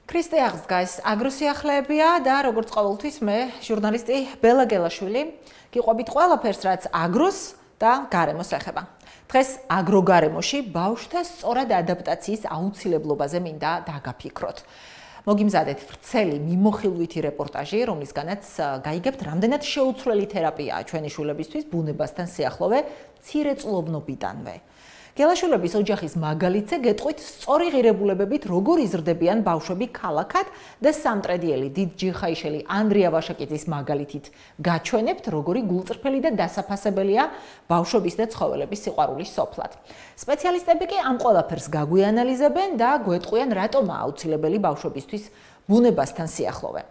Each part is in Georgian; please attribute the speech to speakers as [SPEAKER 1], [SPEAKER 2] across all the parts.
[SPEAKER 1] ქრისტე აღსგას აგროსიახლეებია და როგორც ყოველთვის მე ჟურნალისტი ბელა გელაშვილი გიყვებით ყველაფერს რაც აგროს და გარემოს ეხება. დღეს აგროგარემოში ბავშვთა სწორად ადაპტაციის აუცილებლობაზე მინდა დაგაფიქროთ. მოგიმზადეთ ვრცელი მიმოხილვითი რეპორტაჟი, რომლისგანაც გაიგებთ რამდენად შეუცვლელი თერაპიაა ჩვენი შვილებისთვის ბუნებასთან სიახლოვე მცირეწლოვნობიდანვე. გელაშვილების ოჯახის მაგალითზე გეტყვით სწორი ღირებულებებით როგორ იზრდებიან ბავშვები ქალაქად და სამტრედიელი დიდ ჯიხაიშელი ანდრია ვაშაკიძის მაგალითით გაჩვენებთ როგორი გულწრფელი და დასაფასებელია ბავშვების და ცხოველების სიყვარულის სოფლად. სპეციალისტები კი ამ ყველაფერს გაგვიანალიზებენ და გვეტყვიან რატომაა აუცილებელი ბავშვებისთვის ბუნებასთან სიახლოვე.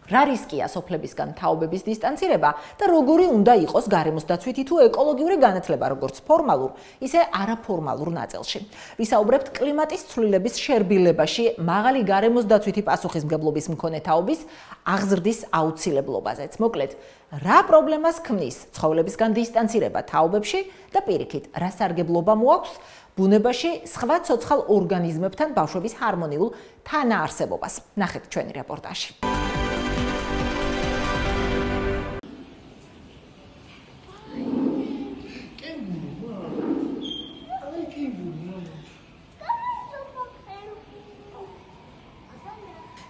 [SPEAKER 1] რა რისკია სოფლებისგან თაობების დისტანცირება და როგორი უნდა იყოს გარემოს დაცვითი თუ ეკოლოგიური განათლება როგორც ფორმალურ, ისე არაფორმალურ ნაწილში. ვისაუბრებთ კლიმატის ცვლილების შერბილებაში მაღალი გარემოს დაცვითი პასუხისმგებლობის მქონე თაობის აღზრდის აუცილებლობაზეც. მოკლედ, რა პრობლემას ქმნის ცხოველებისგან დისტანცირება თაობებში და პირიქით, რა სარგებლობა მოაქვს ბუნებაში სხვა ცოცხალ ორგანიზმებთან ბავშვების ჰარმონიულ თანაარსებობას. ნახეთ ჩვენი რეპორტაჟი.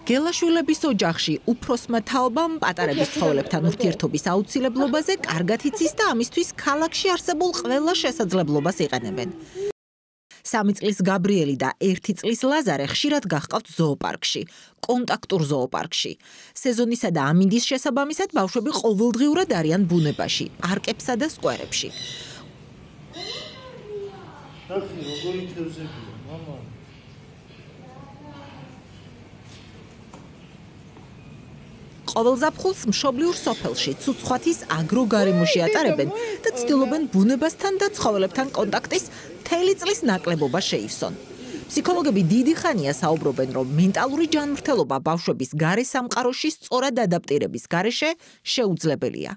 [SPEAKER 1] გელაშვილების ოჯახში უფროსმა თაობამ პატარების ცხოველებთან ურთიერთობის აუცილებლობაზე კარგად იცის და ამისთვის ქალაქში არსებულ ყველა შესაძლებლობას იყენებენ. 3 წლის გაბრიელი და 1 წლის ლაზარე ხშირად გაჰყავთ ზოოპარკში, კონტაქტურ ზოოპარკში. სეზონისა და ამინდის შესაბამისად ბავშვები ყოველდღიურად არიან ბუნებაში, პარკებსა და სკვერებში. ყოველ ზაფხულს მშობლიურ სოფელში ცუცხვათის აგროგარემოში ატარებენ და ცდილობენ ბუნებასთან და ცხოველებთან კონტაქტის მთელი წლის ნაკლებობა შეივსონ. ფსიქოლოგები დიდი ხანია საუბრობენ, რომ მენტალური ჯანმრთელობა ბავშვების გარე სამყაროში სწორად ადაპტირების გარეშე შეუძლებელია.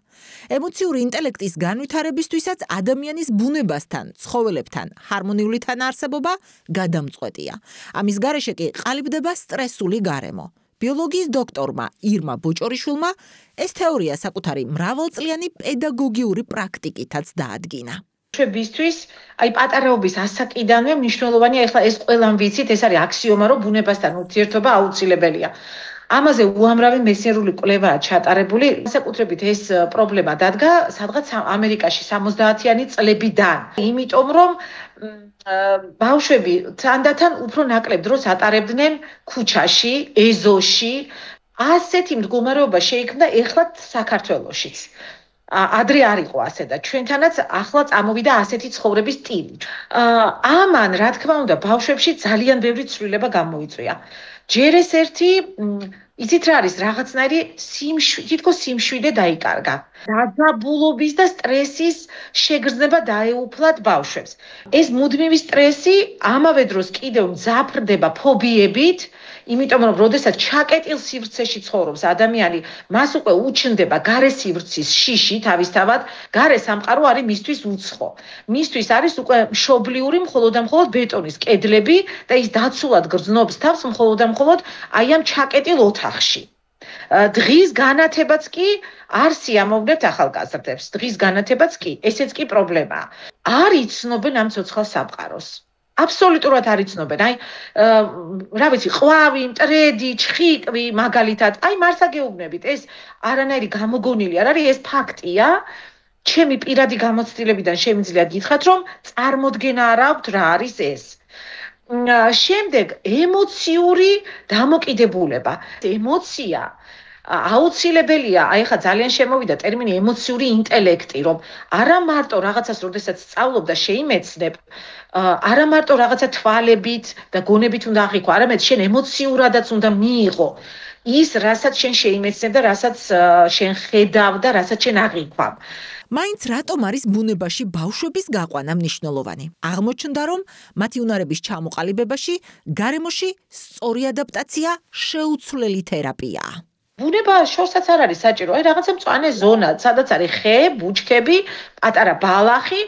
[SPEAKER 1] ემოციური ინტელექტის განვითარებისთვისაც ადამიანის ბუნებასთან, ცხოველებთან ჰარმონიული თანაარსებობა გადამწყვეტია. ამის გარეშე კი ყალიბდება სტრესული გარემო. ბიოლოგიის დოქტორმა ირმა ბოჭორიშვილმა ეს თეორია საკუთარი მრავალწლიანი პედაგოგიური პრაქტიკითაც დაადგინა.
[SPEAKER 2] ბავშვებისთვის, პატარაობის ასაკიდანვე მნიშვნელოვანია, ეხლა ეს ყველამ ვიცით, ეს არის აქსიომა, რომ ბუნებასთან ურთიერთობა აუცილებელია. ამაზე უამრავი მეცნიერული კვლევაა ჩატარებული. საკუთრებით ეს პრობლემა დადგა სადღაც ამერიკაში 70-იანი წლებიდან. იმიტომ რომ ბავშვები თანდათან უფრო ნაკლებ დროს ატარებდნენ ქუჩაში, ეზოში. ასეთი მდგომარეობა შეიქმნა ეხლაც საქართველოშიც. ადრე არ იყო ასე და ჩვენთანაც ახლა წამოვიდა ასეთი ცხოვრების სტილი. ამან, რა თქმა უნდა, ბავშვებში ძალიან ბევრი ცვლილება გამოიწვია. ჯერ ეს ერთი იცით რა არის რაღაცნაირი თითქოს სიმშვიდე დაიკარგა. დაძაბულობის და სტრესის შეგრძნება დაეუფლათ ბავშვებს. ეს მუდმივი სტრესი ამავე დროს კიდევ მძაფრდება ფობიებით, იმიტომ რომ როდესაც ჩაკეტილ სივრცეში ცხოვრობს ადამიანი, მას უკვე უჩნდება გარე სივრცის შიში, თავისთავად გარე სამყარო არის მისთვის უცხო. მისთვის არის უკვე მშობლიური მხოლოდ და მხოლოდ ბეტონის კედლები და ის დაცულად გრძნობს თავს მხოლოდ და მხოლოდ აი ამ ჩაკეტილ ოთახში. დღის განათებაც კი არ სიამოვნებთ ახალგაზრდებს. დღის განათებაც კი, ესეც კი პრობლემაა. არ იცნობენ ამ ცოცხალ სამყაროს. აბსოლუტურად არ იცნობენ. რა ვიცი, ყვავი, მტრედი, ჩხიკვი, მაგალითად, მართლა გეუბნებით, ეს არანაირი გამოგონილი არ არის, ეს ფაქტია. ჩემი პირადი გამოცდილებიდან შემიძლია გითხრათ, რომ წარმოდგენა არ აქვთ რა არის ეს. შემდეგ ემოციური დამოკიდებულება. ემოცია აუცილებელია, ახლა ძალიან შემოვიდა ტერმინი ემოციური ინტელექტი, რომ არა მარტო რაღაცას როდესაც სწავლობ და შეიმეცნებ, არა მარტო რაღაცა თვალებით და გონებით უნდა აღიქვა, არამედ შენ ემოციურადაც უნდა მიიღო ის, რასაც შენ შეიმეცნებ და რასაც შენ ხედავ და რასაც შენ აღიქვამ.
[SPEAKER 1] მაინც რატომ არის ბუნებაში ბავშვების გაყვანა მნიშვნელოვანი? აღმოჩნდა, რომ მათი უნარების ჩამოყალიბებაში გარემოში სწორი ადაპტაცია შეუცვლელი თერაპიაა.
[SPEAKER 2] ბუნება შორსაც არ არის საჭირო, რაღაცა მწვანე ზონა, სადაც არის ხე, ბუჩქები, პატარა ბალახი,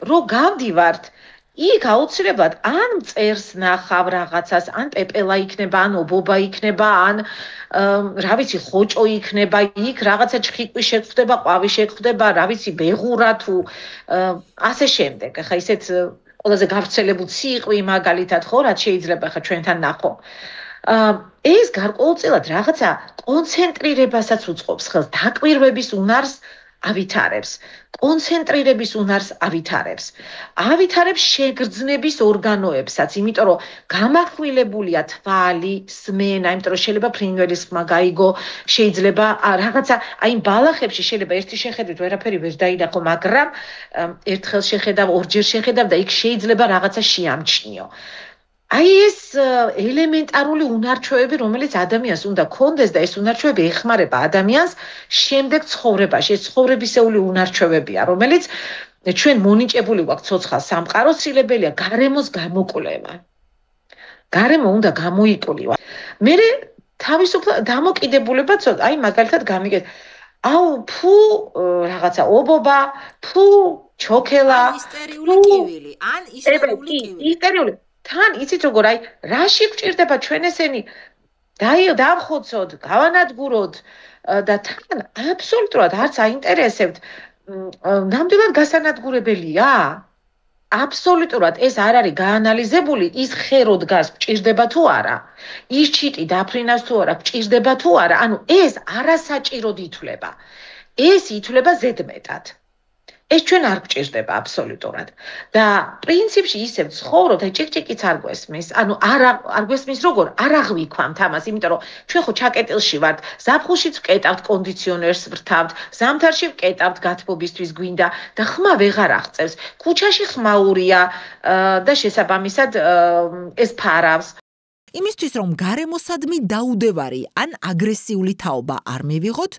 [SPEAKER 2] რომ გავდივართ იქ აუცილებლად ან მწერს ნახავ რაღაცას, ან პეპელა იქნება, ან ობობა იქნება, ან რა ვიცი, ხოჭო იქნება, იქ რაღაცა ჩხიკვი შეხვდება, ყვავი შეხვდება, რა ვიცი, ბეღურა თუ ასე შემდეგ. ახლა ისეთ ყველაზე გავრცელებულ ციყვი მაგალითად ხო, რაც შეიძლება ახლა ჩვენთან ნახო. ეს გარკვეულწილად რაღაცა კონცენტრირებასაც უწყობს ხელს, დაკვირვების უნარს ავითარებს, კონცენტრირების უნარს ავითარებს. ავითარებს შეგრძნების ორგანოებსაც, იმიტომ რომ გამახვილებულია თვალი, სმენა, იმიტომ რომ შეიძლება ფრინველის ხმა გაიგო, შეიძლება რაღაცა აი ბალახებში შეიძლება ერთი შეხედვით ვერაფერი ვერ დაინახო, მაგრამ ერთხელ შეხედავ, ორჯერ შეხედავ და იქ შეიძლება რაღაცა შეამჩნიო. აი ეს ელემენტარული უნარჩვევები, რომელიც ადამიანს უნდა კონდეს და ეს უნარჩვევები ეხმარება ადამიანს შემდეგ ცხოვრებაში. ეს ცხოვრებისეული უნარჩვევებია, რომელიც ჩვენ მონიჭებული გვაქვს ცოცხალ სამყაროს, სილებელია გარემოს გამოკვლევა. გარემო უნდა გამოიკვლივა. მე თავისუფლად დამოკიდებულება ცოტა, აი მაგალითად გამიგეთ. აუ, ფუ რაღაცა ობობა, ფუ ჩოქელა,
[SPEAKER 1] ისტერიული კივილი, ან ისტერიული კივილი.
[SPEAKER 2] ისტერიული თან იცით როგორ აი რაში გვჭირდება ჩვენ ესენი დავხოცოთ, გავანადგუროთ და თან აბსოლუტურად არც აინტერესებთ ნამდვილად გასანადგურებელია? აბსოლუტურად ეს არ არის გაანალიზებული ის ხერო დგას გვჭირდება თუ არა? ის ჩიტი დაფრინავს თუ არა გვჭირდება თუ არა? ანუ ეს არასაჭიროდ ითვლება. ეს ითვლება ზედმეტად. ეს ჩვენ არ გვჭირდება აბსოლუტურად. და პრინციპში ისევ ცხოვრობთ, აი ჭიკჭიკიც არ გვესმის. ანუ არ გვესმის როგორ? არ აღვიქვამთ ამას, იმიტომ რომ ჩვენ ხო ჩაკეტილში ვართ, ზაფხულშიც ვკეტავთ კონდიციონერს ვრთავთ, ზამთარში ვკეტავთ გათბობისთვის გვინდა და ხმა ვეღარ აღწევს. ქუჩაში ხმაურია და შესაბამისად ეს ფარავს.
[SPEAKER 1] იმისთვის რომ გარემოსადმი დაუდევარი ან აგრესიული თაობა არ მივიღოთ,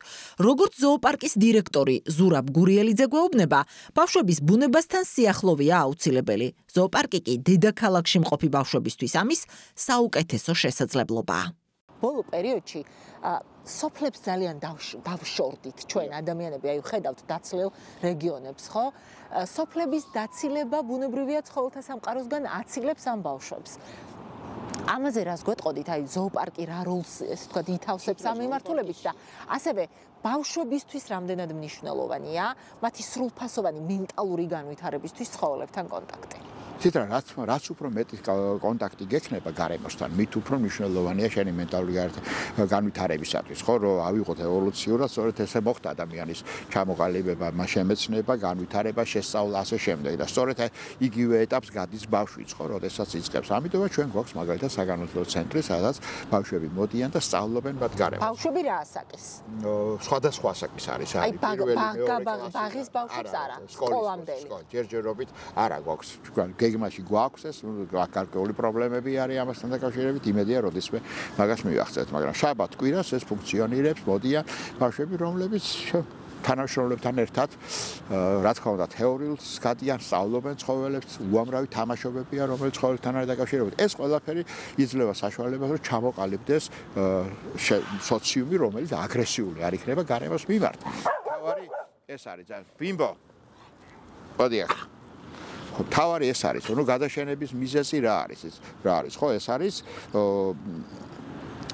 [SPEAKER 1] როგორც ზოოპარკის დირექტორი ზურაბ გურიელიძე გვეუბნება, ბავშვების ბუნებასთან სიახლოვეა აუცილებელი. ზოოპარკი კი დედაქალაქში მყოფი ბავშვებისთვის ამის საუკეთესო შესაძლებლობაა. ბოლო პერიოდში სოფლებს ძალიან დავშორდით ჩვენ ადამიანები, აი ხედავთ დაცლილ რეგიონებს, ხო? სოფლების დაცილება ბუნებრივია ცხოველთა სამყაროსგან აცილებს ამ ბავშვებს. ამაზე რას გვეტყოდით, აი ზოოპარკი რა როლს ესე ვთქვათ ითავსებს ამ მიმართულებით და ასევე ბავშვებისთვის რამდენად მნიშვნელოვანია მათი სრულფასოვანი მენტალური განვითარებისთვის ცხოველებთან კონტაქტი.
[SPEAKER 3] თითქოს რაც უფრო მეტი კონტაქტი გექნება გარემოსთან, მით უფრო მნიშვნელოვანია შენი მენტალური განვითარებისათვის, ხო, რომ ავიღოთ ევოლუციურად, სწორედ ესე მოხდა ადამიანის ჩამოყალიბება, შემეცნება, განვითარება, შესწავლა ასე შემდეგ და სწორედ იგივე ეტაპს გადის ბავშვიც, ხო, როდესაც იწყებს. ამიტომაც ჩვენ გვაქვს მაგალითად საგანმანათლებლო ცენტრი, სადაც ბავშვები მოდიან და სწავლობენ მათ გარემოს.
[SPEAKER 1] ბავშვები რა ასაკის?
[SPEAKER 3] სხვადასხვა ასაკის არის.
[SPEAKER 1] აი ბაღის ბავშვებს არა, სკოლამდელი.
[SPEAKER 3] ჯერჯერობით არა გვაქვს. გეგმაში გვაქვს ეს გარკვეული პრობლემები არის ამასთან დაკავშირებით, იმედია როდესმე მაგას მივახცეთ, მაგრამ შაბათ კვირას ეს ფუნქციონირებს, მოდიან ბავშვები, რომლებიც თანამშრომლებთან ერთად, რა თქმა უნდა, თეორიულს გადიან, სწავლობენ ცხოველებს, უამრავი თამაშობებია, რომელიც ცხოველებთან არის დაკავშირებული. ეს ყველაფერი იძლევა საშუალებას, რომ ჩამოყალიბდეს სოციუმი, რომელიც აგრესიული არ იქნება გარემოს მიმართ. თავარი ეს არის, ბიმბო. პოდიახ. თავარი ეს არის, რომ გადაშენების მიზეზი რა არის? რა არის, ხო, ეს არის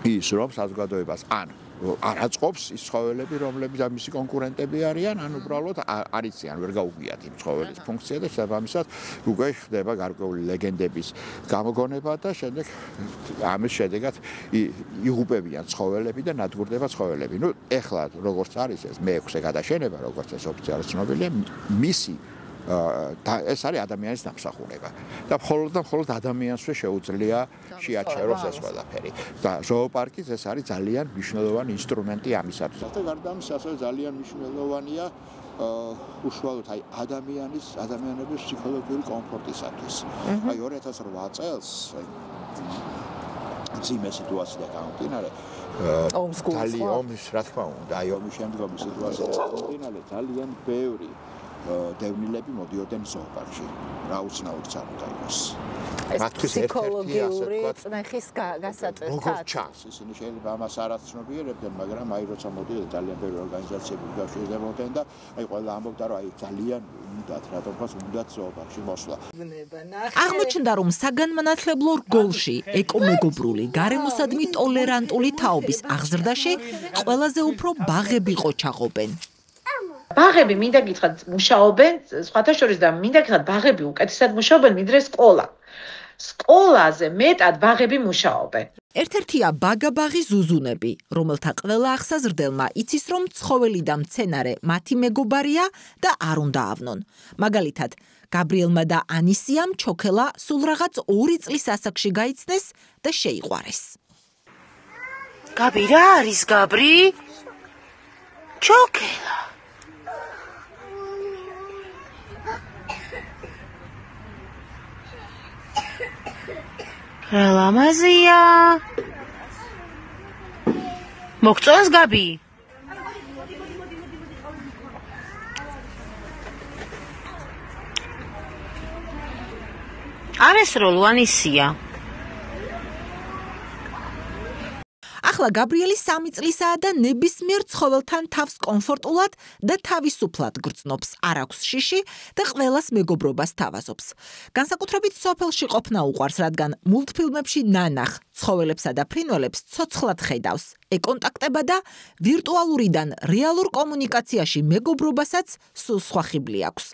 [SPEAKER 3] ის, რომ საზოგადოებას ან არ აწყობს ის ცხოველები, რომლებიც მისი კონკურენტები არიან, ან უბრალოდ არ იციან, ვერ გაუგიათ იმ ცხოველის ფუნქცია და შესაბამისად უკვე ხდება გარკვეული ლეგენდების გამოგონება და შემდეგ ამის შედეგად იღუპებიან ცხოველები და ნადგურდება ცხოველები. ნუ ეხლა როგორც არის ეს მე-6 გადაშენება, როგორც ეს ოფიციალურად ცნობილია, მისი ეს არის ადამიანის დამსახურება და მხოლოდ ადამიანსვე შეუძლია შეაჩეროს ეს ყველაფერი და ზოოპარკის ეს არის ძალიან მნიშვნელოვანი ინსტრუმენტი ამისათვის. და გარდა ამისა ასევე ძალიან მნიშვნელოვანია უშუალოდ აი ადამიანების ფსიქოლოგიური კომფორტისათვის. აი 2008 წელს ძიმე სიტუაცია გამომდინარე ძალიან ომის რა თქმა უნდა აი ომის შემდგომი სიტუაცია გამომდინარე ძალიან ბევრი დევნილები მოდიოდნენ ზოოპარკში. რა უცნაური წარმოდგენას.
[SPEAKER 1] ფსიქოლოგიური წნეხის გასაწევად.
[SPEAKER 3] როგორც ჩანს, ისინი შეიძლება ამას არ აცნობიერებდნენ, მაგრამ აი როცა მოდიოდა ძალიან ბევრი ორგანიზაციები უკავშირდებოდნენ და აი ყველა ამბობდა, რომ აი ძალიან უნდათ, რატომღაც უნდათ ზოოპარკში მოსვლა.
[SPEAKER 1] აღმოჩნდა, რომ საგანმანათლებლო რგოლში ეკომეგობრული, გარემოსადმი ტოლერანტული თაობის აღზრდაში ყველაზე უფრო ბაღები ყოჩაღობენ.
[SPEAKER 2] ბაღები მინდა გითხრათ მუშაობენ, სხვათა შორის და მინდა გითხრათ ბაღები უკეთესად მუშაობენ, ვიდრე სკოლა. სკოლაზე მეტად ბაღები მუშაობენ.
[SPEAKER 1] ერთ-ერთია ბაგაბაღი ზუზუნები, რომელთა ყველა აღსაზრდელმა იცის, რომ ცხოველი და მცენარე მათი მეგობარია და არ უნდა ავნონ. მაგალითად, გაბრიელმა და ანისიამ ჩოქელა სულ რაღაც 2 წლის ასაკში გაიცნეს და შეიყვარეს.
[SPEAKER 4] გაბი რა არის გაბრი? ჩოქელა. ლამაზია. მოგწონს გაბი? არის როლვანისია.
[SPEAKER 1] ახლა გაბრიელი 3 წლისაა და ნებისმიერ ცხოველთან თავს კომფორტულად და თავისუფლად გრძნობს, არ აქვს შიში და ყველას მეგობრობას თავაზობს. განსაკუთრებით სოფელში ყოფნა უყვარს, რადგან მულტფილმებში ნანახ ცხოველებსა და ფრინველებს ცოცხლად ხედავს, ეკონტაქტება და ვირტუალურიდან რეალურ კომუნიკაციაში მეგობრობასაც სულ სხვა ხიბლი აქვს.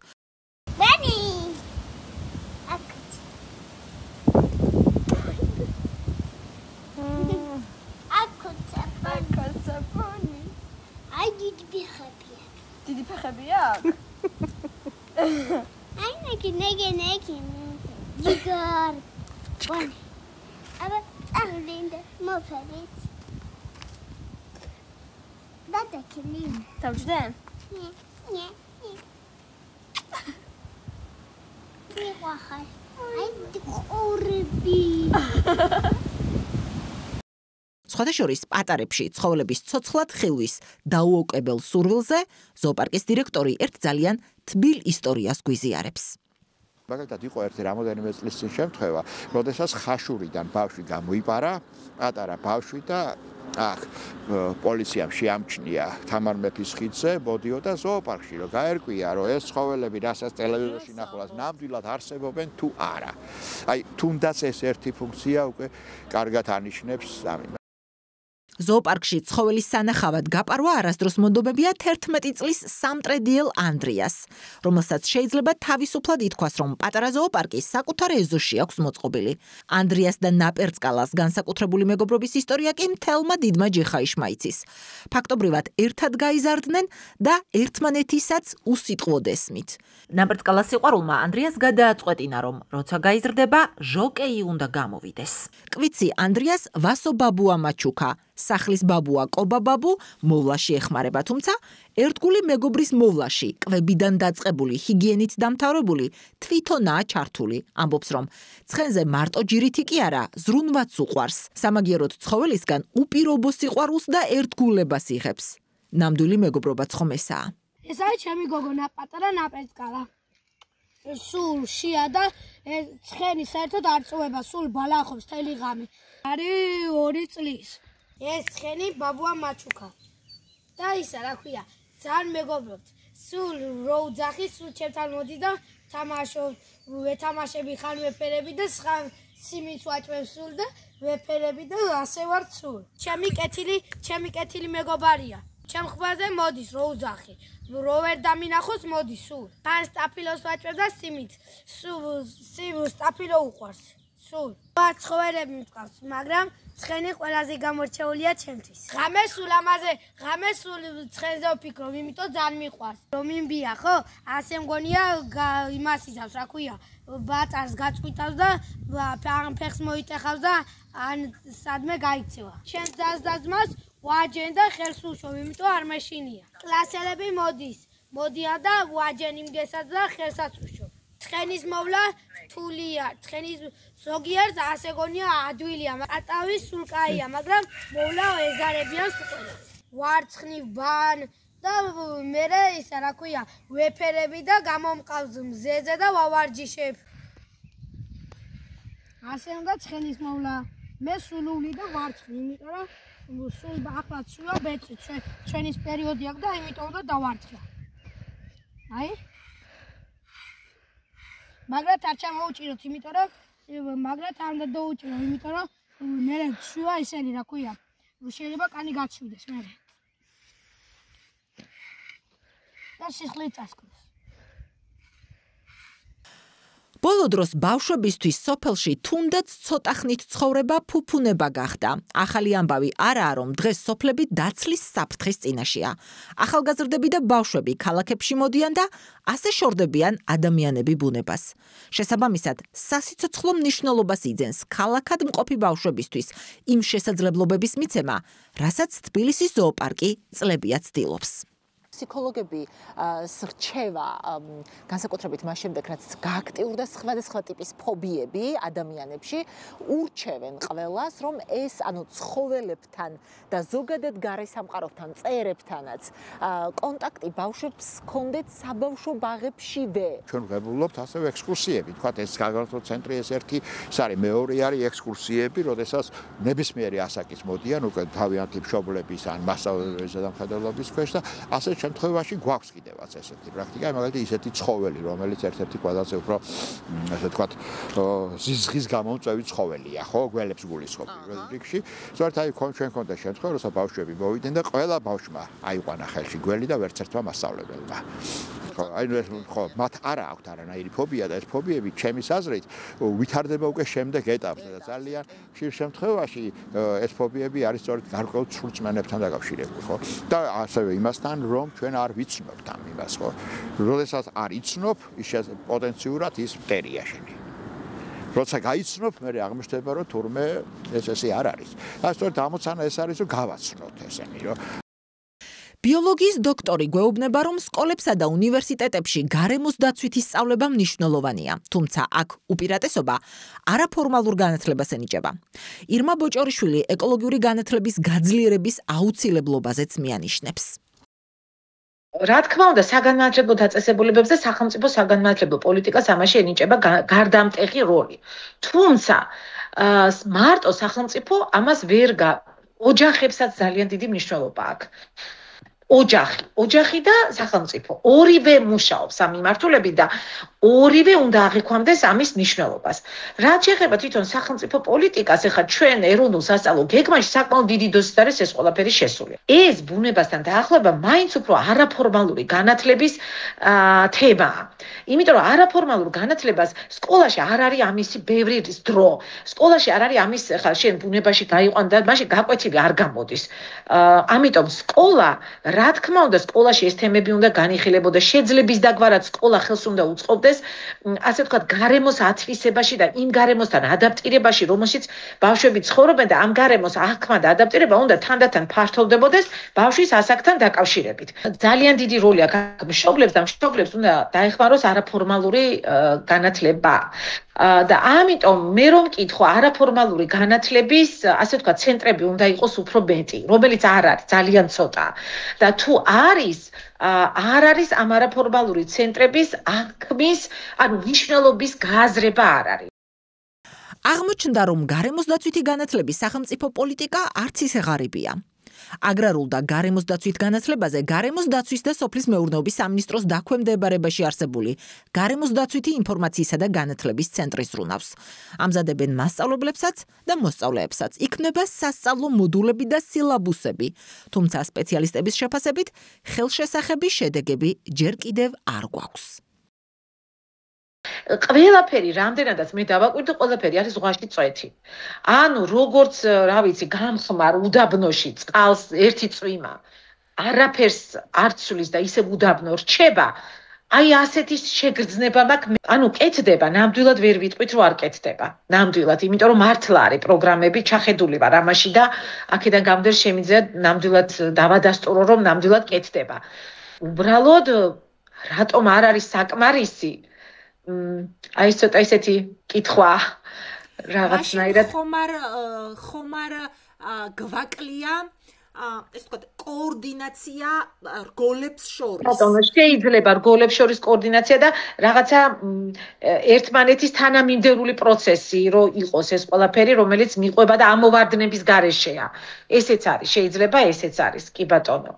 [SPEAKER 5] დიდი ფეხები აქვს? აი ნეკი. იგარ. ვანი. აბა წარლინდა მოფერის. დადაკილი. თავჯდე? ნე. ვიღახარ. აი ყურები.
[SPEAKER 1] სხვათა შორის პატარებში ცხოველების ცოცხლად ხილვის დაუოკებელ სურვილზე ზოოპარკის დირექტორი ერთ ძალიან თბილ ისტორიას გვიზიარებს.
[SPEAKER 3] მაგალითად იყო ერთი რამოდენიმე წლის წინ შემთხვევა, როდესაც ხაშურიდან ბავშვი გამოიპარა, პატარა ბავშვი და პოლიციამ შეამჩნია თამარ მეფის ხიდზე, მოდიოდა ზოოპარკში, რომ გაერკვია, რომ ეს ცხოველები, რასაც ტელევიზორში ნახულას, ნამდვილად არსებობენ თუ არა. აი, თუნდაც ეს ერთი ფუნქცია უკვე კარგად ანიშნებს ამას.
[SPEAKER 1] ზოოპარკში ცხოველის სანახავად გაპარვა არასდროს მონდომებია 11 წლის სამტრედიელ ანდრიას, რომელსაც შეიძლება თავისუფლად ითქვას, რომ პატარა ზოოპარკი საკუთარ ეზოში აქვს მოწყობილი. ანდრიას და ნაპერწკალას განსაკუთრებული მეგობრობის ისტორია კი მთელმა დიდმა ჯიხაიშმა იცის. ფაქტობრივად ერთად გაიზარდნენ და ერთმანეთისაც უსიტყვოდ ესმით. ნაპერწკალას სიყვარულმა ანდრიას გადააწყვეტინა, რომ როცა გაიზრდება, ჟოკეი უნდა გამოვიდეს. კვიცი ანდრიას ვასო ბაბუა მაჩუკა, სახლის ბაბუა კობა ბაბუ მოვლაში ეხმარება, თუმცა ერთგული მეგობრის მოვლაში, კვებიდან დაწყებული, ჰიგიენით დამთავრებული, თვითონაა ჩართული. ამბობს, რომ ცხენზე მარტო ჯირითი კი არა, ზრუნვაც უყვარს. სამაგიეროდ ცხოველისგან უპირობო სიყვარულს და ერთგულებას იღებს. ნამდვილი მეგობრობაც ხომ ესაა.
[SPEAKER 5] ეს არის ჩემი გოგონა, პატარა ნაპერწკალა. სულ შია და ცხენი საერთოდ არ წვება, სულ ბალახობს თელი ღამე. არის 2 წლის. ეს ცხენი ბაბუა მაჩუკა. და ისა რა ქვია, ძალიან მეგობრობთ. სულ რო უძახი, სულ ჩემთან მოდი და ვეთამაშები ხან ვეფერები და სხვა სიმიც ვაჭვევ სულ და ვეფერები და ასე ვარ სულ. ჩემი კეთილი მეგობარია. ჩემ ხვაზე მოდის რო უძახი. რო ვერ დამინახოს მოდის სულ. ხან სტაფილოს ვაჭვევ და სიმიც. სულ სტაფილო უყვარს. სულ. ცხოველები მწყავს, მაგრამ ცხენი ყველაზე გამორჩეულია ჩემთვის. ღამე სულ ცხენზე ვფიქრობ, იმიტომ ძალიან მიყვარს. რომ იმბია, ხო? ასე მგონია იმას იზავს, რა ქვია, ბაწარს გაწყვიტავს და ფეხს მოიტეხავს და ან სადმე გაიქცევა. ჩემს დაზდაზმას ვაჯენ და ხელს უშოვ, იმიტომ არ მეშინია. კლასელები მოდიან და ვაჯენ იმგესაც და ხელსაც უშოვ. ცხენის მოვლა რთულია, ცხენის ზოგიერთ ასე გონია ადვილია, ატავის სულ კაია, მაგრამ მოვლა ეზარებიან სულ. ვარცხნივ ბან და მერე ისა რა ქვია, ვეფერები და გამომყავს მზეზე და ვავარჯიშებ. ასე უნდა ცხენის მოვლა. მე სულული და ვარცხნი, იმიტომ რომ სულ ახლაც სულა ბეწი, ჩვენის პერიოდი აქვს და იმიტომ უნდა დავარცხა. აი. მაგრამ არ ჩამოუჭიროთ, იმიტომ რომ მაგრამ არ უნდა დაუჭირო, იმიტომ რომ მე სულა ისენი რა ქვია. შეიძლება კანი გაჩვიდეს მე. და სიხლი წასკოს.
[SPEAKER 1] ბოლო დროს ბავშვებისთვის სოფელში თუნდაც ცოტა ხნით ცხოვრება ფუფუნება გახდა. ახალი ამბავი არაა, რომ დღეს სოფლები დაცლის საფრთხის წინაშეა. ახალგაზრდები და ბავშვები ქალაქებში მოდიან და ასე შორდებიან ადამიანები ბუნებას. შესაბამისად, სასიცოცხლო მნიშვნელობას იძენს ქალაქად მყოფი ბავშვებისთვის იმ შესაძლებლობების მიცემა, რასაც თბილისის ზოოპარკი წლებია ცდილობს. ფსიქოლოგები სრჩევა განსაკუთრებით მას შემდეგ, რაც გააქტიურდა სხვადასხვა ტიპის ფობიები ადამიანებში, ურჩევენ ყველას, რომ ეს ცხოველებთან და ზოგადად გარესამყაროებთან, მწერებთანაც კონტაქტი ბავშვებს ჰქონდეთ საბავშვო ბაღებშივე.
[SPEAKER 3] ჩვენ ვღებულობთ ასევე ექსკურსიები, თქვათ ეს საგანმანათლებლო ცენტრი ეს ერთი, ეს არის მეორე არის ექსკურსიები, როდესაც ნებისმიერი ასაკის მოდიან უკვე თავიანთი მშობლების ან მასწავლებლის ზედამხედველობის ქვეშ და ასე შემთხვევაში გვაქვს კიდევაც ესეთი პრაქტიკა, მაგალითად ისეთი ცხოველი, რომელიც ერთ-ერთი ყველაზე უფრო ასე ვთქვათ, ზიზღის გამომწვევი ცხოველია, ხო, გველებს გულისხმობ რიგში. სწორედ აი ჩვენ ქონდა შემთხვევა, როცა ბავშვები მოვიდნენ და ყველა ბავშვმა აიყვანა ხელში გველი და ვერც ერთმა მასწავლებელმა. ხო, აი ხო, მათ არა აქვთ არანაირი ფობია და ეს ფობიები ჩემის აზრით ვითარდება უკვე შემდეგ ეტაპზე და ძალიან ხშირ შემთხვევაში ეს ფობიები არის სწორედ გარკვეულ ცრუწმენებთან დაკავშირებული, ხო? და ასევე იმასთან, რომ ჩვენ არ ვიცნობთ ამ იმას, ხო? როდესაც არ იცნობ, ის პოტენციურად ის მტერია შენი. როცა გაიცნობ, მე აღმოჩნდება, რომ თურმე ეს ესე არ არის. და სწორედ ამოცანა ეს არის, რომ გავაცნოთ ესენი, რომ
[SPEAKER 1] ბიოლოგიის დოქტორი გვეუბნება, რომ სკოლებსა და უნივერსიტეტებში გარემოს დაცვითი სწავლება მნიშვნელოვანია, თუმცა აქ უპირატესობა არაფორმალურ განათლებას ენიჭება. ირმა ბოჭორიშვილი ეკოლოგიური განათლების გაძლიერების აუცილებლობაზეც მიანიშნებს.
[SPEAKER 2] რა თქმა უნდა, საგანმანათლებლო დაწესებულებებს და სახელმწიფო საგანმანათლებლო პოლიტიკას ამაში ენიჭება გარდამტეხი როლი. თუმცა მარტო სახელმწიფო ამას ვერ ოჯახებსაც ძალიან დიდი მნიშვნელობა აქვს. ოჯახი და სახელმწიფო ორივე მუშაობს ამ მიმართულებით და ორივე უნდა აღიქვამდეს ამის მნიშვნელობას. რაც შეეხება თვითონ სახელმწიფო პოლიტიკას, ახლა ჩვენ ეროვნულ სასწავლო გეგმაში საკმაოდ დიდი დოზით არის ეს ყველაფერი შესული. ეს ბუნებასთან დაახლოება მაინც უფრო არაფორმალური განათლების თემაა. იმიტომ რომ არაფორმალურ განათლებას სკოლაში არ არის ამისი ბევრი დრო. სკოლაში არ არის ამის ახლა შენ ბუნებაში გაიყვან და მაშინ გაკვეთილი არ გამოდის. ამიტომ სკოლა რა თქმა უნდა, სკოლაში ეს თემები უნდა განიხილებოდა, შეძლების დაგვარად სკოლა ხელს უნდა უწყობდეს, ასე ვთქვათ, გარემოს ათვისებაში და იმ გარემოსთან ადაპტირებაში, რომელშიც ბავშვები ცხოვრობენ და ამ გარემოს აღქმა და ადაპტირება უნდა თანდათან ფართოვდებოდეს ბავშვის ასაკთან დაკავშირებით. ძალიან დიდი როლი აქვს მშობლებს და მშობლებს უნდა დაეხმაროს არაფორმალური განათლება. და ამიტომ მე რომ მკითხო არაფორმალური განათლების, ასე ვთქვათ, ცენტრები უნდა იყოს უფრო მეტი, რომელიც არ არის, ძალიან ცოტა. და თუ არ არის ამ არაფორმალური ცენტრების აღქმის, ანუ მნიშვნელობის გააზრება არ არის.
[SPEAKER 1] აღმოჩნდა, რომ გარემოს დაცვითი განათლების სახელმწიფო პოლიტიკა არც ისე ღარიბია. აგრარულ და გარემოს დაცვით განათლებაზე გარემოს დაცვის და სოფლის მეურნეობის სამინისტროს დაქვემდებარებაში არსებული გარემოს დაცვითი ინფორმაციისა და განათლების ცენტრი ზრუნავს. ამზადებენ მასწავლებლებსაც და მოსწავლეებსაც. იქმნება სასწავლო მოდულები და სილაბუსები, თუმცა სპეციალისტების შეფასებით ხელშესახები შედეგები ჯერ კიდევ არ გვაქვს.
[SPEAKER 2] ყველაფერი რამდენადაც მე დავაკვირდი, ყველაფერი არის ზღვაში წვეთი. ანუ როგორც, რა ვიცი, გამხმარ უდაბნოში წყალს ერთი წვიმა, არაფერს არ ცვლის და ისე უდაბნო რჩება, აი ასეთი შეგრძნება მაქვს. ანუ კეთდება, ნამდვილად ვერ ვიტყვით, რომ არ კეთდება. ნამდვილად, იმიტომ რომ მართლა არის პროგრამები, ჩახედული ვარ ამაში და აქედან გამომდინარე შემიძლია ნამდვილად დავადასტურო, რომ ნამდვილად კეთდება. უბრალოდ რატომ არ არის საკმარისი? აი ცოტა ისეთი კითხვა რაღაცნაირად
[SPEAKER 1] ხომ არ გვაკლია ეს თქვა კოორდინაცია რგოლებს შორის.
[SPEAKER 2] ბატონო, შეიძლება რგოლებს შორის კოორდინაცია და რაღაცა ერთმანეთის თანამიმდევრული პროცესი რო იყოს ეს ყველაფერი, რომელიც მიყვება და ამოვარდნების გარეშეა. ესეც არის, შეიძლება ესეც არის, კი ბატონო.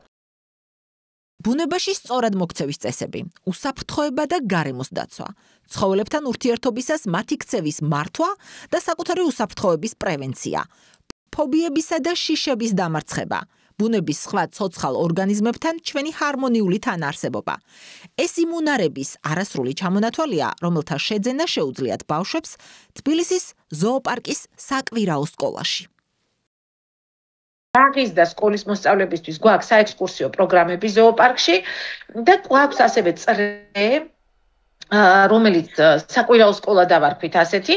[SPEAKER 1] ბუნებაში სწორად მოქცევის წესები, უსაფრთხოება და გარემოს დაცვა, ცხოველებთან ურთიერთობისას მათი ქცევის მართვა და საკუთარი უსაფრთხოების პრევენცია, ფობიებისა და შიშების დამარცხება, ბუნების სხვა ცოცხალ ორგანიზმებთან ჩვენი ჰარმონიული თანაარსებობა. ეს იმუნარების არასრული ჩამონათვალია, რომელთა შეძენა შეუძლიათ ბავშვებს თბილისის ზოოპარკის საკვირაო სკოლაში.
[SPEAKER 2] ბაღის და სკოლის მოსწავლეებისთვის გვაქვს საექსკურსიო პროგრამები ზოოპარკში და გვაქვს ასევე წრე, რომელიც საკვირაო სკოლა დავარქვით ასეთი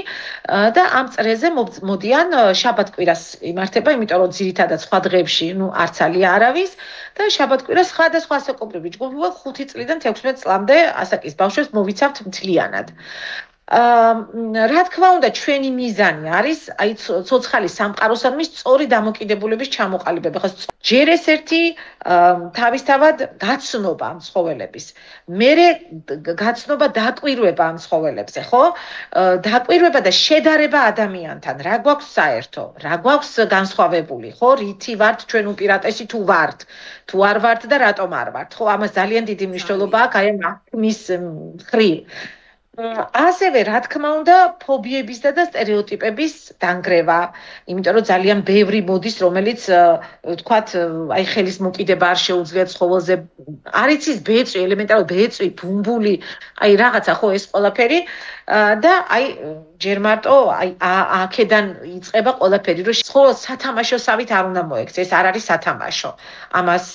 [SPEAKER 2] და ამ წრეზე მოდიან შაბათ-კვირას იმართება, იმიტომ რომ ძირითადად სხვა დღეებში, არც ალია არავის და შაბათ-კვირას სხვადასხვა ასაკობრივი ჯგუფი 5 წლიდან 16 წლამდე ასაკის ბავშვებს მოვიცავთ მთლიანად. რა თქმა უნდა, ჩვენი მიზანი არის აი ცოცხალის სამყაროსადმი სწორი დამოკიდებულების ჩამოყალიბება. ხო, ჯერ ეს ერთი თავისთავად გაცნობა ამ ცხოველების. მერე გაცნობა დაკვირვება ამ ცხოველებზე, ხო? დაკვირვება და შედარება ადამიანთან. რა გვაქვს საერთო? რა გვაქვს განსხვავებული, ხო? რითი ვართ ჩვენ უპირატესი თუ ვართ? თუ არ ვართ და რატომ არ ვართ? ხო, ამას ძალიან დიდი მნიშვნელობა აქვს აი ამ მის მხრივ. ასევე რა თქმა უნდა ფობიებისა და სტერეოტიპების დანგრევა, იმიტომ რომ ძალიან ბევრი მოდის, რომელიც ვთქვათ, აი ხელის მოკიდება არ შეუძლიათ ცხოველზე, არ იცის ბეწვი, ელემენტარული ბეწვი, ბუმბული, აი რაღაცა ხო ეს ყველაფერი და აი ჯერ მარტო აი აქედან იწყება ყველაფერი, რომ ცხოველს სათამაშოსავით არ უნდა მოექცეს, ეს არ არის სათამაშო. ამას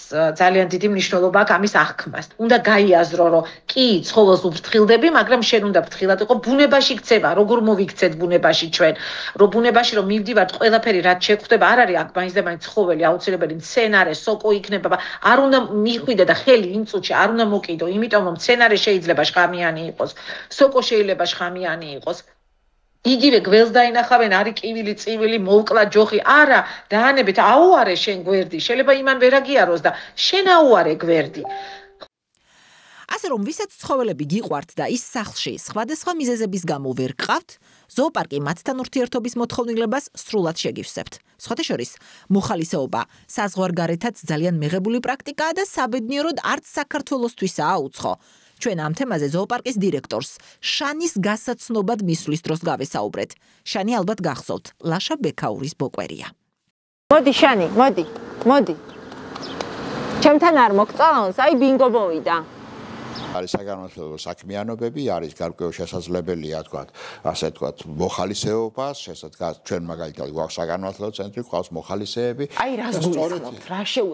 [SPEAKER 2] ძალიან დიდი მნიშვნელობა აქვს ამის აღქმას. უნდა გაიაზრო, რომ კი ცხოველს უფრთხილდები, მაგრამ შენ უნდა ფრთხილად იყო ბუნებაში ქცევა, როგორ მოვიქცეთ ბუნებაში ჩვენ, რომ ბუნებაში რომ მივდივართ ყველაფერი რაც შეგვხვდება, არ არის აქ მაინც და მაინც ცხოველი, აუცილებელი მცენარე, სოკო იქნება, არ უნდა მიხვიდე და ხელი იმ წუთში არ უნდა მოკიდო, იმიტომ რომ მცენარე შეიძლება შხამიანი იყოს, სოკო შეიძლება შხამიანი იყოს. იგივე გველს დაინახავენ, არის კივილი, წივილი, მოვკლა ჯოხი, არა, დაანებით, აუარე შენ გვერდი, შეიძლება იმან ვერ აგიაროს და შენ აუარე გვერდი.
[SPEAKER 1] ასე რომ ვისაც ცხოველები გიყვართ და ის სახლში სხვადასხვა მიზეზების გამო ვერ გყავთ, ზოოპარკი მათთან ურთიერთობის მოთხოვნილებას სრულად შეგივსებთ. სხვათა შორის, მოხალისეობა საზღვარგარეთაც ძალიან მიღებული პრაქტიკაა და საბედნიეროდ არც საქართველოსთვისაა უცხო. ჩვენ ამ თემაზე ზოოპარკის დირექტორს შანის გასაცნობად მისვლის დროს გავესაუბრეთ. შანი ალბათ გახსოვთ, ლაშა ბექაურის ბოკვერია.
[SPEAKER 6] მოდი შანი, მოდი. ჩემთან არ მოგწონს, აი ბინგო მოვიდა.
[SPEAKER 3] არის საგანმანათლებლო საქმიანობები, არის გარკვეულ შესაძლებელია, თქვათ, ასე თქვათ, მოხალისეობას, ჩვენ მაგალითად გვაქვს საგანმანათლებლო ცენტრი, გვაქვს მოხალისეები.
[SPEAKER 6] აი რას გულისხმობთ?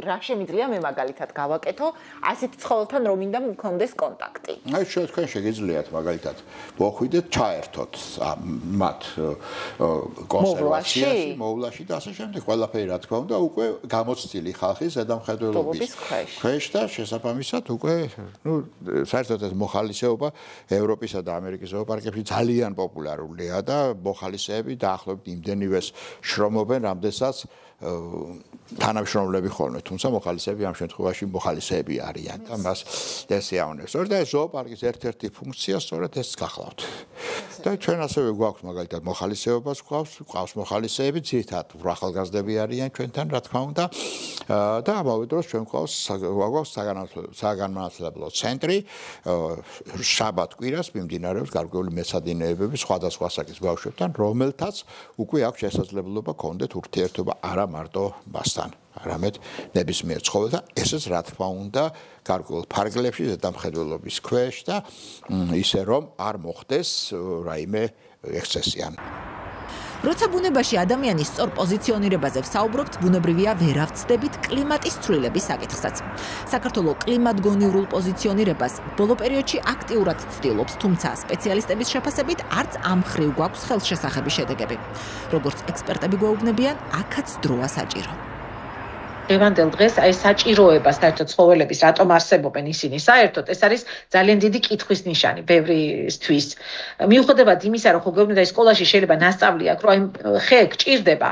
[SPEAKER 6] რა შემიძლია მე მაგალითად გავაკეთო, ასეთ ცხოველთან რომ მინდა მქონდეს კონტაქტი.
[SPEAKER 3] აი თქვენ შეგიძლიათ მაგალითად მოხვიდეთ, ჩაერთოთ მათ კონსერვაციაში, მოვლაში და ასე შემდეგ, ყველაფერი რა თქმა უნდა, უკვე გამოცდილი ხალხის ზედამხედველობის ქვეშ და შესაბამისად უკვე, საერთოდ ეს მოხალისეობა ევროპისა და ამერიკის ზოოპარკებში ძალიან პოპულარულია და მოხალისეები დაახლოებით იმდენივეს შრომობენ, რამდენსაც თანამშრომლები ხოლმე, თუმცა მოხალისეები ამ შემთხვევაში მოხალისეები არიან და მას ესეავნებს. და ეს ზოოპარკის ერთ-ერთი ფუნქცია სწორედ ეს გახლავთ. და ჩვენ ასევე გვაქვს მაგალითად მოხალისეობას გვაქვს მოხალისეები, ძირითადად ახალგაზრდები არიან ჩვენთან, რა თქმა უნდა. და ამავე დროს ჩვენ გვაქვს საგანმანათლებლო ცენტრი, შაბათ-კვირას მიმდინარეობს გარკვეული მეცადინეებები სხვადასხვა ასაკის ბავშვებთან, რომელთაც უკვე აქვს შესაძლებლობა გქონდეთ ურთიერთობა არა მარტო მასთან, არამედ ნებისმიერ ცხოველთან, ესეც რა თქმა უნდა გარკვეულ ფარგლებში ზედამხედველობის ქვეშ და ისე რომ არ მოხდეს რაიმე ექსცესიანი.
[SPEAKER 1] როცა ბუნებაში ადამიანის სწორ პოზიციონირებაზე ვსაუბრობთ, ბუნებრივია ვერ ავწდებით კლიმატის ცვლილების საკითხსაც. საქართველოს კლიმატგონივრულ პოზიციონირებას ბოლო პერიოდში აქტიურად ცდილობს, თუმცა სპეციალისტების შეფასებით არც ამ მხრივ გვაქვს ხელშესახები შედეგები. როგორც ექსპერტები გვეუბნებიან, აქაც დროა საჭირო.
[SPEAKER 2] დღევანდელ დღეს აი საჭიროება საერთოდ ცხოველების რატომ არსებობენ ისინი საერთოდ ეს არის ძალიან დიდი კითხვის ნიშანი ბევრისთვის. მიუხედავად იმისა, რომ ხო გვეუბნებოდა სკოლაში შეიძლება ნასწავლი აქვს, რომ აი ხე გჭირდება,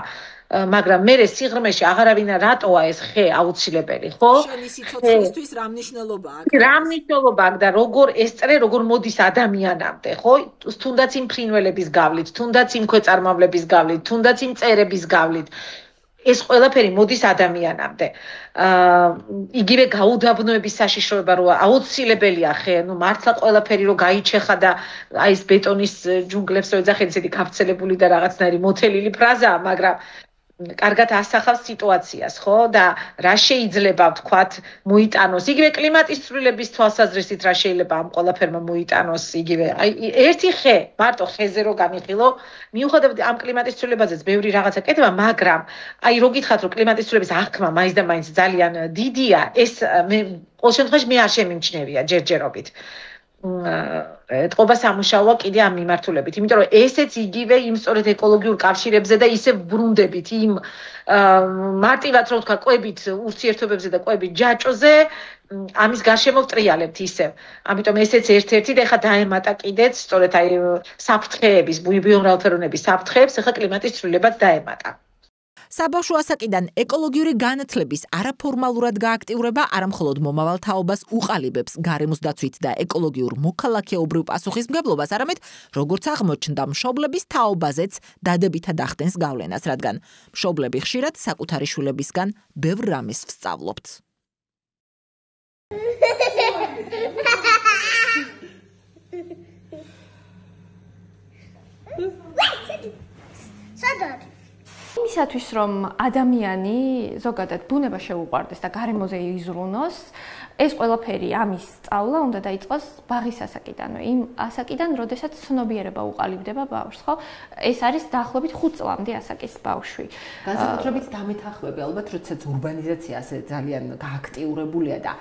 [SPEAKER 2] მაგრამ მე სიღრმეში აღარავინა რატოა ეს ხე აუცილებელი, ხო?
[SPEAKER 1] შენი სიცოცხლისთვის რა მნიშვნელობა აქვს?
[SPEAKER 2] რა მნიშვნელობა აქვს და როგორ ესწრე, როგორ მოდის ადამიანამდე, ხო? თუნდაც იმ ფრინველების გავლით, თუნდაც იმ ქვეწარმავლების გავლით, თუნდაც იმ წერების გავლით. ეს ყველაფერი მოდის ადამიანამდე. იგივე გაუდაბნოების საშიშროება რო აუცილებელია ხე, ნუ მართლა ყველაფერი რო გაიჩეხა და აი ეს ბეტონის ჯუნგლებს რო ეძახენ, ისეთი გავრცელებული და რაღაცნაირი მოთელილი ფრაზაა, მაგრამ კარგად ასახავს სიტუაციას, ხო? და რა შეიძლება ვთქვათ, მოიტანოს. იგივე კლიმატის ცვლილების თვალსაზრისით რა შეიძლება ამ ყველაფერმა მოიტანოს, იგივე. აი ერთი ხე, მარტო ხეზე რო გამიხილო, მიუხედავად ამ კლიმატის ცვლილებაზეც ბევრი რაღაცა კეთება, მაგრამ აი რო გითხრათ, რომ კლიმატის ცვლილების აღქმა მაინც და მაინც ძალიან დიდია, ეს მე ყოველ შემთხვევაში მე არ შემიმჩნევია ჯერჯერობით. ეთყობა სამუშაოა კიდე ამ მიმართულებით, იმიტომ რომ ესეც იგივე იმ სწორედ ეკოლოგიურ კავშირებზე და ისე ბრუნდებით იმ მარტივად რო ვთქვა, კვებით ურთიერთობებზე და კვებით ჯაჭოზე, ამის გარშემო ვტრიალებთ ისევ. ამიტომ ესეც ერთ-ერთი და ეხა დაემატა კიდეც სწორედ აი საფრთხეების, ბიომრავალფეროვნების საფრთხეებს, ეხა კლიმატის ცვლილებაც დაემატა.
[SPEAKER 1] საბავშვო ასაკიდან ეკოლოგიური განათლების არაფორმალურად გააქტიურება არამხოლოდ მომავალ თაობას უყალიბებს გარემოს დაცვით და ეკოლოგიურ მოქალაქეობრივ პასუხისმგებლობას, არამედ როგორც აღმოჩნდა, მშობლების თაობაზეც დადებითად ახდენს გავლენას, რადგან მშობლები ხშირად საკუთარი შვილებისგან ბევრ რამეს ვსწავლობთ.
[SPEAKER 7] სადად იმისათვის რომ ადამიანი ზოგადად ბუნება შეუყვარდეს და გარემოზე იზრუნოს, ეს ყველაფერი ამის სწავლა უნდა დაიწყოს ბაღის ასაკიდანვე. იმ ასაკიდან, როდესაც ცნობიერება უყალიბდება ბავშვს, ხო? ეს არის დაახლოებით 5 წლამდე ასაკის ბავშვი.
[SPEAKER 1] განსაკუთრებით დამეთანხმები, ალბათ, როდესაც ურბანიზაცია ასე ძალიან გააქტიურებულია და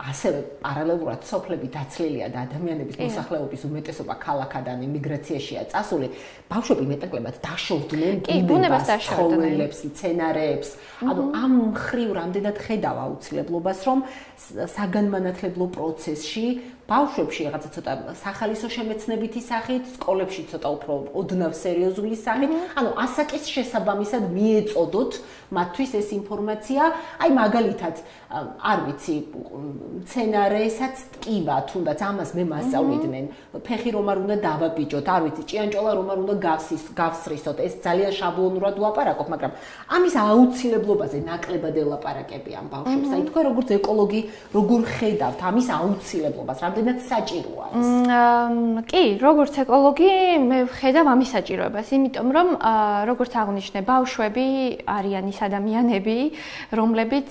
[SPEAKER 1] ასევე პარალელურად სოფლები დაცლილია და ადამიანების მოსახლეობის უმეტესობა ქალაქადან იმიგრაციაშია წასული, ბავშვები მეტნაკლებად დაშორდნენ ბუნებას, ცხოველებს, მცენარეებს. ანუ ამ მხრივ რამდენად ხედავ აუცილებლობას, რომ საგანმანათლებლო პროცესში ბავშვებში რაღაცა ცოტა სახალისო შემეცნებითი სახით, სკოლებში ცოტა უფრო ოდნავ სერიოზული სახით, ანუ ასაკის შესაბამისად მიეწოდოთ მათთვის ეს ინფორმაცია, აი მაგალითად, არ ვიცი, მცენარესაც ტკივა, თუნდაც ამას მე მასწავლიდნენ, ფეხი რომ არ უნდა დავაბიჯოთ, არ ვიცი, ჭიანჭოლა რომ არ უნდა გავსრისოთ, ეს ძალიან შაბლონურად ვლაპარაკობ, მაგრამ ამის აუცილებლობაზე ნაკლებად ელაპარაკები ამ ბავშვებს. აი თქვენ როგორც ეკოლოგი, როგორ ხედავთ ამის აუცილებლობას, რამდენად საჭიროა ეს?
[SPEAKER 7] კი, როგორც ეკოლოგი, მე ვხედავ ამის საჭიროებას, იმიტომ რომ როგორც აღნიშნე, ბავშვები არიან ის ადამიანები, რომლებიც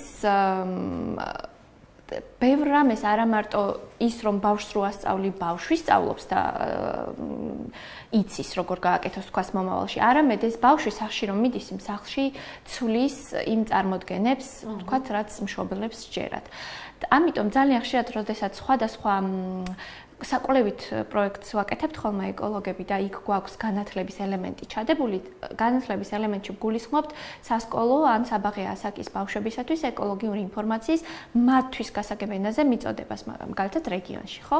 [SPEAKER 7] ბევრ რამეს არა მარტო ის რომ ბავშვს რო ასწავლი, ბავშვი სწავლობს და იცის როგორ გააკეთოს თქვას მომავალში, არამედ ეს ბავშვი სახში რომ მიდის, იმ სახლში ცვლის იმ წარმოდგენებს, თქვათ, რაც მშობლებს სჯერათ. ამიტომ ძალიან ხშირად, როდესაც სხვადასხვა საკვლევით პროექტს ვაკეთებთ ხოლმე ეკოლოგები და იქ გვაქვს განათლების ელემენტი ჩადებული, განათლების ელემენტში გულისხმობთ სასკოლო ან საბაღე ასაკის ბავშვებისათვის ეკოლოგიური ინფორმაციის მათთვის გასაგებ ენაზე მიწოდებას, მაგალითად რეგიონში, ხო?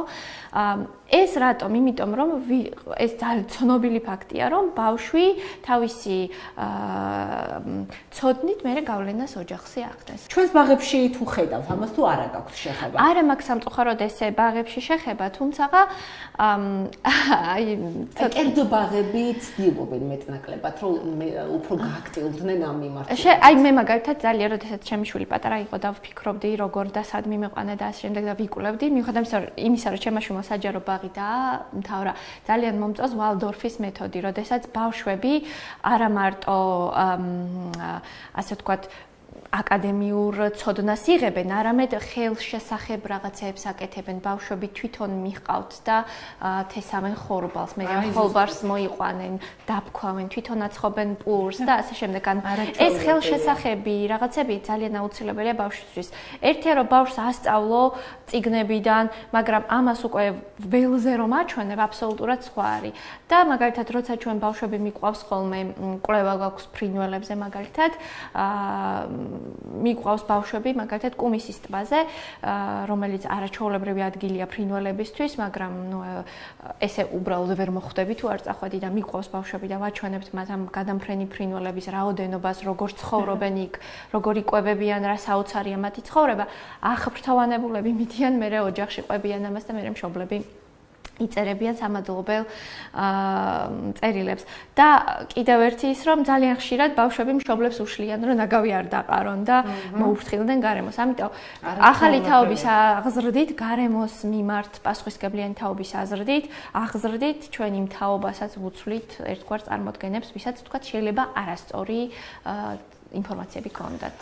[SPEAKER 7] ეს რატომ? იმიტომ რომ ეს ძალიან ცნობილი ფაქტია, რომ ბავშვი თავისი ცოდნით მერე გავლენას ოჯახზე ახდენს.
[SPEAKER 1] ჩვენს ბაღებში თუ ხედავთ, ამას თუ არა გაქვს შეხება?
[SPEAKER 7] არა მაქვს სამწუხაროდ ესე ბაღებში შეხება, თუმცა აი
[SPEAKER 1] კერძო ბაღები ცდილობენ მეტნაკლებად, რომ უფრო გააქტიურდნენ ამ მიმართულებით.
[SPEAKER 7] აი მე მაგალითად ძალიან, როდესაც ჩემი შვილი პატარა იყო და ვფიქრობდი როგორ და სად მიმეყვანა და ასე შემდეგ და ვიკვლევდი, მიუხედავად იმისა, რომ ჩემმა შვილმა საჯარო ბაღი დაამთავრა, ძალიან მომწონს ვალდორფის მეთოდი, როდესაც ბავშვები არა მარტო ასე ვთქვათ აკადემიურ ცოდნას იღებენ, არამედ ხელშესახებ რაღაცებს აკეთებენ, ბავშვები თვითონ მიჰყავთ და თესავენ ხორბალს, მე ხორბალს მოიყვანენ, დაბქვავენ, თვითონ აცხობენ პურს და ასე შემდეგ. ეს ხელშესახები რაღაცები ძალიან აუცილებელია ბავშვისთვის. ერთია რომ ბავშვს ასწავლო წიგნებიდან, მაგრამ ამას უკვე ველზე რომ აჩვენებ, აბსოლუტურად სხვა არის. და მაგალითად, როცა ჩვენ ბავშვები მიყვავს ხოლმე, კვლევა გვაქვს ფრინველებზე მაგალითად, მიყვავს ბავშვები მაგალითად კუმისის ტბაზე, რომელიც არაჩვეულებრივი ადგილია ფრინველებისთვის, მაგრამ ესე უბრალოდ ვერ მოხვდები თუ არ წახვედი და მიყვავს ბავშვები და ვაჩვენებთ მათ ამ გადამფრენი ფრინველების რაოდენობას, როგორ ცხოვრობენ იქ, როგორ იკვებებიან, რა საოცარია მათი ცხოვრება. აღფრთოვანებულები მიდიან, მერე ოჯახში ყვებიან ამას და მერე მშობლები იწერებიან სამადლობელ წერილებს. და კიდევ ერთი ის, რომ ძალიან ხშირად ბავშვები მშობლებს უშლიან, რომ ნაგავი არ დაყარონ და მოუფრთხილდნენ გარემოს. ამიტომ ახალი თაობის აღზრდით, გარემოს მიმართ პასუხისმგებლიანი თაობის აზრდით, აღზრდით ჩვენ იმ თაობასაც ვუცვლით ერთგვარ წარმოდგენებს, ვისაც თქვათ შეიძლება არასწორი ინფორმაციები გქონდათ.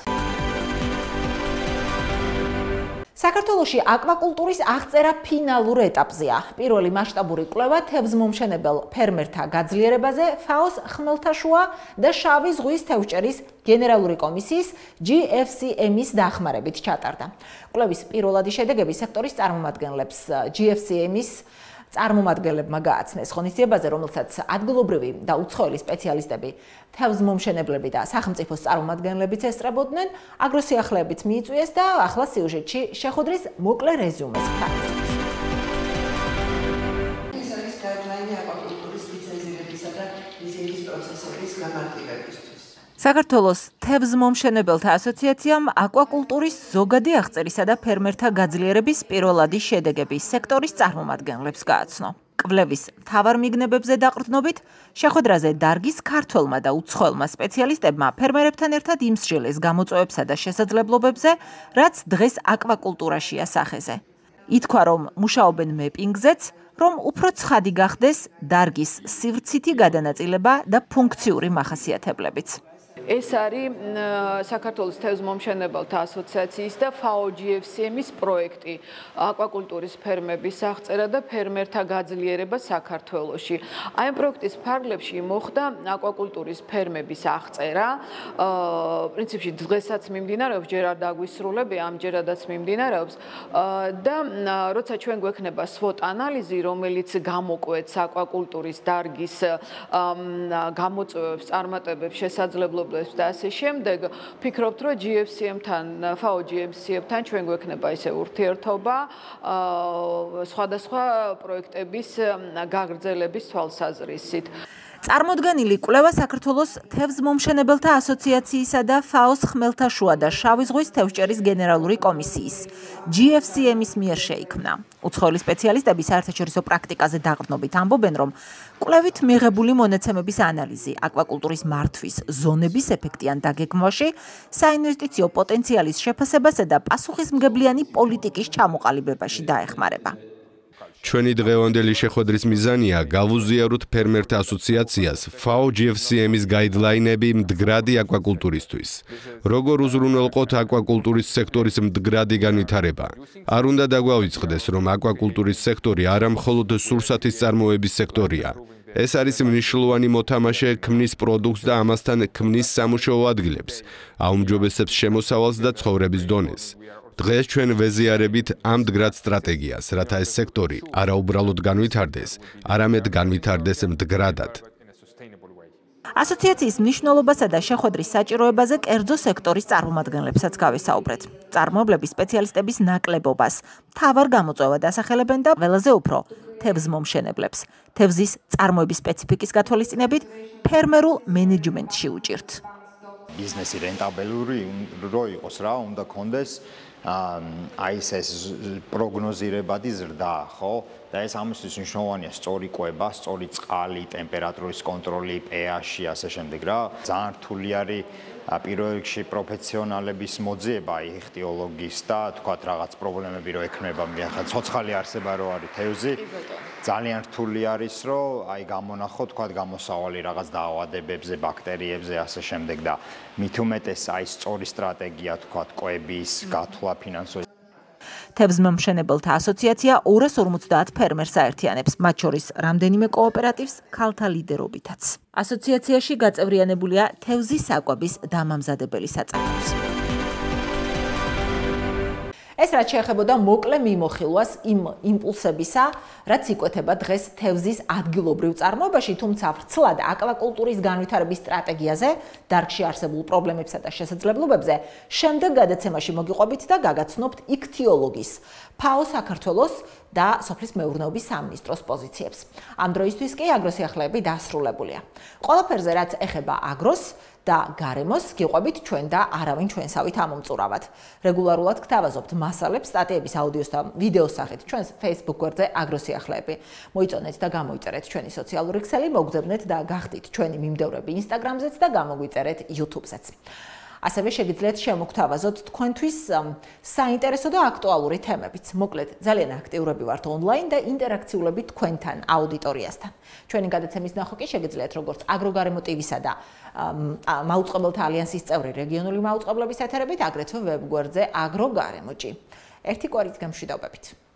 [SPEAKER 1] საქართველოში აკვაკულტურის აღწერა ფინალურ ეტაპზეა. პირველი მასშტაბური კვლევა თევზმომშენებელ ფერმერთა გაძლიერებაზე FAO-ს ხმელთაშუა და შავი ზღვის თევზჭერის გენერალური კომისიის GFCM-ის დახმარებით ჩატარდა. კვლევის პირველადი შედეგები სექტორის წარმომადგენლებს GFCM-ის წარმომადგენლებმა გააცნეს ღონისძიებაზე, რომელსაც ადგილობრივი და უცხოელი სპეციალისტები, თევზმომშენებლები და სახელმწიფოს წარმომადგენლებიც ესწრებოდნენ, აგროსიახლეებიც მიიწვიეს და ახლა სიუჟეტში შეხვედრის მოკლე რეზიუმეს ვთანხმდით.
[SPEAKER 8] ეს არის გაიდლაინი აკვაკულტურის ლიცენზირებისა და ლიზინგის პროცესების გამარტივებისთვის.
[SPEAKER 1] საქართველოს თევზმომშენებელთა ასოციაციამ აკვაკულტურის ზოგადი აღწერისა და ფერმერთა გაძლიერების პირველადი შედეგები სექტორის წარმომადგენლებს გააცნო. კვლევის მთავარ მიგნებებზე დაყრდნობით შეხვედრაზე დარგის ქართველმა და უცხოელმა სპეციალისტებმა ფერმერებთან ერთად იმსჯელეს გამოწვევებსა და შესაძლებლობებზე, რაც დღეს აკვაკულტურაშია სახეზე. ითქვა, რომ მუშაობენ მეპინგზეც, რომ უფრო ცხადი გახდეს დარგის სივრცითი გადანაწილება და ფუნქციური მახასიათებლებიც.
[SPEAKER 9] ეს არის საქართველოს თევზმომშენებელთა ასოციაციის და FAO GFCM-ის პროექტი აკვაკულტურის ფერმების აღწერა და ფერმერთა გაძლიერება საქართველოში. აი ამ პროექტის ფარგლებში მოხდა აკვაკულტურის ფერმების აღწერა. პრინციპში დღესაც მიმდინარეობს, ჯერ არ დაგვისრულებია, ამჯერადაც მიმდინარეობს და როცა ჩვენ გვექნება SWOT ანალიზი, რომელიც გამოკვეთს აკვაკულტურის დარგის გამოწვევებს, წარმატებებს, შესაძლებლობებს და ასე შემდეგ, ვფიქრობთ, რომ GFCM-თან, FAO GFCM-თან ჩვენ გვექნება ესე ურთიერთობა სხვადასხვა პროექტების გაგრძელების თვალსაზრისით.
[SPEAKER 1] წარმოდგენილი კვლევა საქართველოს თევზმომშენებელთა ასოციაციისა და FAO-ს ხმელთაშუა და შავი ზღვის თევზჭერის გენერალური კომისიის GFCM-ის მიერ შეიქმნა. უცხოელი სპეციალისტები საერთაშორისო პრაქტიკაზე დაყრდნობით ამბობენ, რომ კვლევით მიღებული მონაცემების ანალიზი აკვაკულტურის მართვის ზონების ეფექტიან დაგეგმვაში, საინვესტიციო პოტენციალის შეფასებასა და პასუხისმგებლიანი პოლიტიკის ჩამოყალიბებაში დაეხმარება.
[SPEAKER 10] ჩვენი დღევანდელი შეხვედრის მიზანია გავუზიაროთ ფერმერთა ასოციაციას FAO GFCM-ის გაიდლაინები მდგრადი აკვაკულტურისთვის. როგორ უზრუნველყოთ აკვაკულტურის სექტორის მდგრადი განვითარება? არ უნდა დაგვავიწყდეს, რომ აკვაკულტურის სექტორი არა მხოლოდ სურსათის წარმოების სექტორია. ეს არის მნიშვნელოვანი მოთამაშე ქმნის პროდუქტს და ამასთან ქმნის სამუშაო ადგილებს, აუმჯობესებს შემოსავალს და ცხოვრების დონეს. დღეს ჩვენ ვეზიარებით ამ მდგრად სტრატეგიას, რათა ეს სექტორი არა უბრალოდ განვითარდეს, არამედ განვითარდეს მდგრადად.
[SPEAKER 1] ასოციაციის მნიშვნელობასა და შეხვედრის საჭიროებაზე კერძო სექტორის წარმომადგენლებსაც გავისაუბრეთ. წარმოებლების სპეციალისტების ნაკლებობას მთავარ გამოწვევად ასახელებენ და ყველაზე უფრო თევზმომშენებლებს. თევზის წარმოების სპეციფიკის გათვალისწინებით ფერმერულ მენეჯმენტში უჭირთ.
[SPEAKER 11] ბიზნესი რენტაბელური რო იყოს რა, უნდა კონდეს აი ეს პროგნოზირებადი ზრდა, ხო? და ეს ამისთვის მნიშვნელოვანია სწორი კვება, სწორი წყალი, ტემპერატურის კონტროლი, pH-ი, ასე შემდეგ რა. ძალიან რთული არის პირველ რიგში პროფესიონალების მოძიება, იხტიოლოგის და თქვათ რაღაც პრობლემები რო ექნება, ახლა ცოცხალი არსება რო არის თევზი. ძალიან რთული არის, რომ აი გამონახო თქვათ გამოსავალი რაღაც დაავადებებზე, ბაქტერიებზე, ასე შემდეგ და მით უმეტეს აი სწორი სტრატეგია თქვათ კვების, გათვლა ფინანსური.
[SPEAKER 1] თევზმომშენებელთა ასოციაცია 250 ფერმერს აერთიანებს, მათ შორის რამდენიმე კოოპერატივს ქალთა ლიდერობითაც. ასოციაციაში გაწევრიანებულია თევზის საკვების დამამზადებელი საწარმოც. ეს რაც შეეხებოდა მოკლე მიმოხილვას იმ იმპულსებისა, რაც იკვეთება დღეს თევზის ადგილობრივ წარმოებაში, თუმცა ვრცლად აკვაკულტურის განვითარების სტრატეგიაზე, დარგში არსებულ პრობლემებსა და შესაძლებლობებზე, შემდეგ გადაცემაში მოგიყვებით და გაგაცნობთ იქთიოლოგის, ფაო საქართველოს და სოფლის მეურნეობის სამინისტროს პოზიციებს. ამ დროისთვის კი აგროსიახლეები დასრულებულია. ყველაფერზე რაც ეხება აგროს და გარემოს გიყვებით ჩვენ და არავინ ჩვენსავით ამომწურავად. რეგულარულად გთავაზობთ მასალებს, სტატიების აუდიოს და ვიდეოს სახით ჩვენს Facebook გვერდზე აგროსიახლეები. მოიწონეთ და გამოიწერეთ ჩვენი სოციალური ქსელი, მოგძებნეთ და გახდით ჩვენი მიმდევრები Instagram-ზეც და გამოგვიწერეთ YouTube-ზეც. ასევე შეგიძლიათ შემოგთავაზოთ თქვენთვის საინტერესო და აქტუალური თემებიც. მოკლედ, ძალიან აქტიურები ვართ ონლაინ და ინტერაქციულები თქვენთან, აუდიტორიასთან. ჩვენი გადაცემის ნახვა კი შეგიძლიათ როგორც აგროგარემო TV-სა და მაუწყებელთა ალიანსის წევრი რეგიონული მაუწყებლობის ეთერებით, აგრეთვე ვებგვერდზე აგროგარემოჭი. ერთი კვირით გამშვიდობებით.